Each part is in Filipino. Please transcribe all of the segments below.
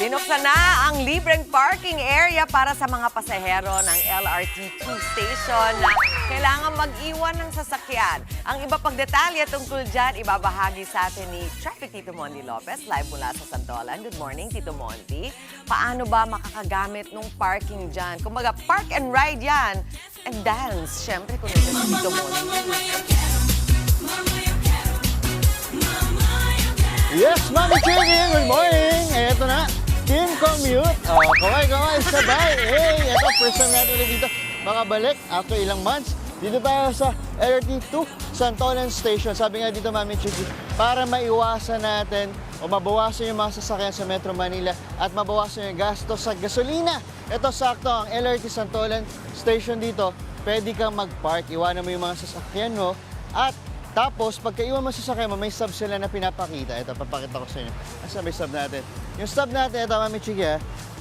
Binuksan na ang libreng parking area para sa mga pasahero ng LRT 2 station na kailangan mag-iwan ng sasakyan. Ang iba pang detalye tungkol dyan, ibabahagi sa atin ni Traffic Tito Monty Lopez, live mula sa Santolan. Good morning, Tito Monty. Paano ba makakagamit ng parking dyan? Kumbaga, park and ride yan. And dance, syempre, kung ito si Tito Monty. Yes, Mami Chiki, good morning! Eto na, Team Commute. Kaway, sabay. Hey, eto, first time natin ulit dito. Makabalik after ilang months. Dito tayo sa LRT 2 Santolan Station. Sabi nga dito, Mami Chiki, para maiwasan natin o mabawasan yung mga sasakyan sa Metro Manila at mabawasan yung gastos sa gasolina. Ito, sakto, ang LRT Santolan Station dito, pwede kang mag-park, iwanan mo yung mga sasakyan mo at tapos, pagka-iwan mo sa sasakyan mo, may stub sila na pinapakita. Ito, papakita ko sa inyo. Asa may stub natin? Yung stub natin, ito, Mami Chiki,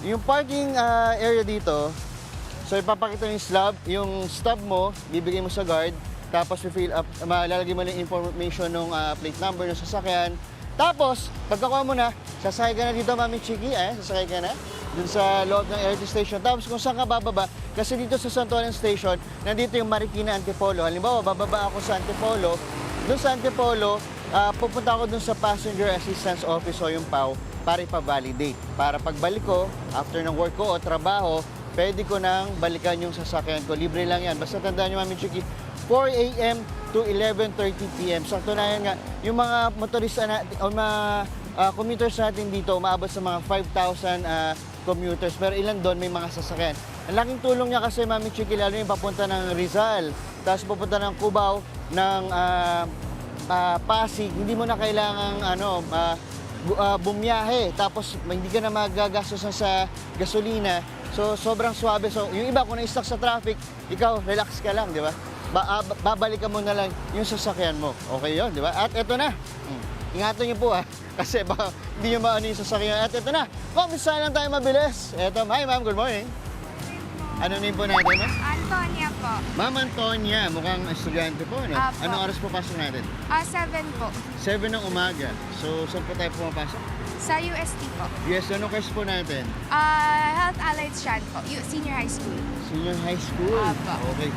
yung parking area dito, so ipapakita yung stub mo, bibigay mo sa guard, tapos fill up, malalagay mo lang information ng plate number ng sasakyan. Tapos, pagkakuha mo na, sasakay ka na dito, Mami Chiki, sasakay ka na dun sa loob ng LRT station. Tapos kung saan ka bababa, kasi dito sa Santolan Station, nandito yung Marikina Antipolo. Halimbawa, bababa ako sa Antipolo. Doon sa Antipolo, pupunta ako dun sa Passenger Assistance Office o yung PAO para ipa-validate. Para pagbalik ko, after ng work ko o trabaho, pwede ko nang balikan yung sasakyan ko. Libre lang yan. Basta tandaan nyo, Mami Chiki, 4 a.m. to 11:30 p.m. Sakto na yan nga, yung mga motorista natin, o mga commuters natin dito, umaabot sa mga 5,000 commuters. Pero ilan doon may mga sasakyan. Ang laking tulong niya kasi, Mami Chiki, lalo yung papunta ng Rizal, tapos papunta ng Cubao, ng Pasig, hindi mo na kailangang bumiyahe. Tapos hindi ka na magagastos sa gasolina. So, sobrang swabe. So, yung iba, kung na-stuck sa traffic, ikaw, relax ka lang, di ba? Babalikan mo na lang yung sasakyan mo. Okay yun, di ba? At eto na. Ingatan niyo po kasi baka hindi nyo maano yung sasakyan. At eto na. Kumisa lang tayo mabilis. Eto, hi ma'am, good morning. Ano name po natin, ma'am? Antonia po. Ma'am Antonia, mukhang estudyante po, no? Apo. Anong oras po pasok natin? 7 po. 7 ng umaga. So, saan po tayo pumapasok? Sa UST po. Yes, anong course po natin? Health Allied Strand po. Senior high school. Senior high school. Apo. Okay.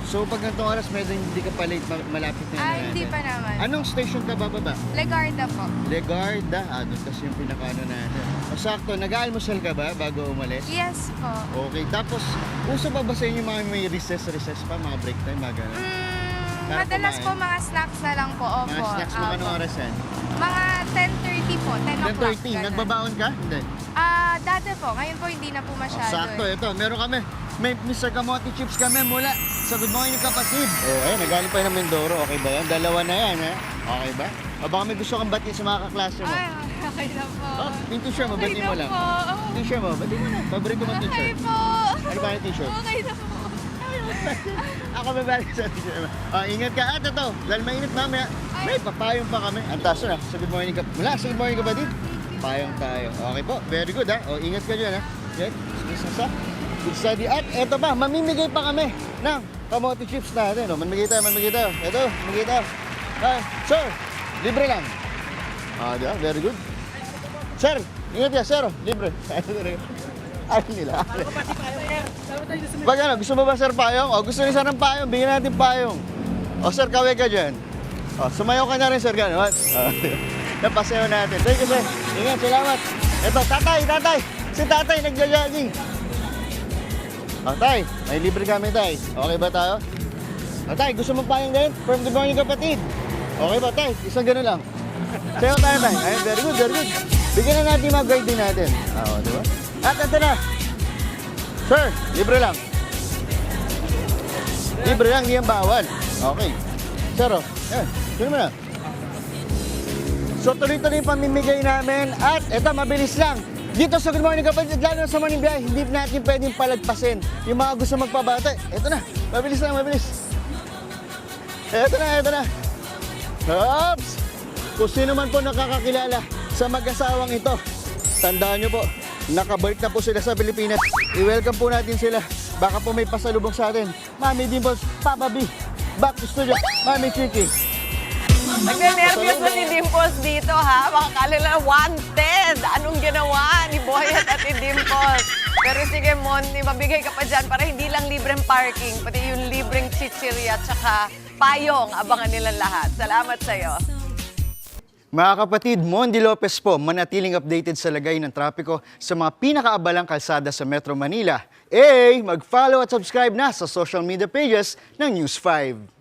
So, pag ganitong oras, medyo hindi ka pa late, malapit na yan. Hindi pa naman. Anong station ka bababa? Legarda po. Legarda. Doon kasi yung pinakaano natin. O sakto, nag-aalmusal ka ba bago umalis? Yes po. Okay. Tapos, uso ba sa inyo mga may recess pa, mga break time, mga gano'n? Para Madalas kumain. po mga snacks na lang po. Opo. Mga snacks, mga anong oras yan? Mga 10:30 po. 10 o'clock. 10:30. ganun. Nagbabaon ka? Hindi. Dati po. Ngayon po hindi na po masyado. Sakto, ito. Meron kami. May Mr. Kamote Chips kami mula sa Good Morning Kapatid. Ayun, nagaling pa yung Mindoro. Okay ba yan? Dalawa na yan, Okay ba? O baka may gusto kang batiin sa mga kaklase mo. Ay, okay na po. Yung t-shirt mo, Okay batiin na mo lang. po. T-shirt mo, batiin mo lang. Paborito mo Okay t-shirt. po. Ano ba yung t-shirt? Okay na po. Ako babalik sa t-shirt mo. Ingat ka. At ito, dahil mainit mamaya, may papayong pa kami. Ang taso na, sa Good Morning Kapatid. Mula sa Good Morning Kapatid, payong tayo. Okay po, very good ingat ka dyan Okay, sa good study. At eto pa, mamimigay pa kami ng kamote chips natin. Mamimigay tayo. Eto, mamimigay tayo. Sir, libre lang. Di ba? Very good. Sir, ingat ka, sir. Libre. Ayaw nila. Pag gusto mo ba sir payong? Gusto ni sir ng payong, bigyan natin payong. Sir, kaway ka dyan. Sumayaw ka na rin, sir. Gano'n. Napasayaw natin. Thank you, sir. Ingat, salamat. Eto, tatay. Si tatay, nagja-jogging. Tay, may libre kami, tay. Okay ba tayo? Tay, gusto mo payong din? From Good Morning Kapatid. Okay ba, tay? Isang gano'n lang. Sayo tayo, tay. Ayun, very good. Bigyan na natin mga guide din natin. Di ba? At ito na. Sir, libre lang. Libre lang, hindi yan bawal. Okay. Sir, sino mo na? So, tuloy-tuloy yung pamimigay namin. At ito, mabilis lang. Dito sa Good Morning Kapatid, lalo sa Morning Biyahe, hindi natin pwedeng palagpasin yung mga gusto magpabate. Ito na, mabilis. Ito na. Oops! Kung sino man po nakakakilala sa mag-asawang ito, tandaan nyo po, nakabalik na po sila sa Pilipinas. I-welcome po natin sila. Baka po may pasalubong sa atin. Mami Dimples, Papa B, back to studio, Mami Chiki. Nagne-nervyos na si Dimples dito, ha? Makakala na wanted. weekend. Anong ginawa ni Boyet at ni Dimples? Pero sige, Monty, mabigay ka pa dyan para hindi lang libreng parking, pati yung libreng chichirya at saka payong. Abangan nilang lahat. Salamat sa'yo. Mga kapatid, Mondi Lopez po, manatiling updated sa lagay ng trapiko sa mga pinakaabalang kalsada sa Metro Manila. Mag-follow at subscribe na sa social media pages ng News 5.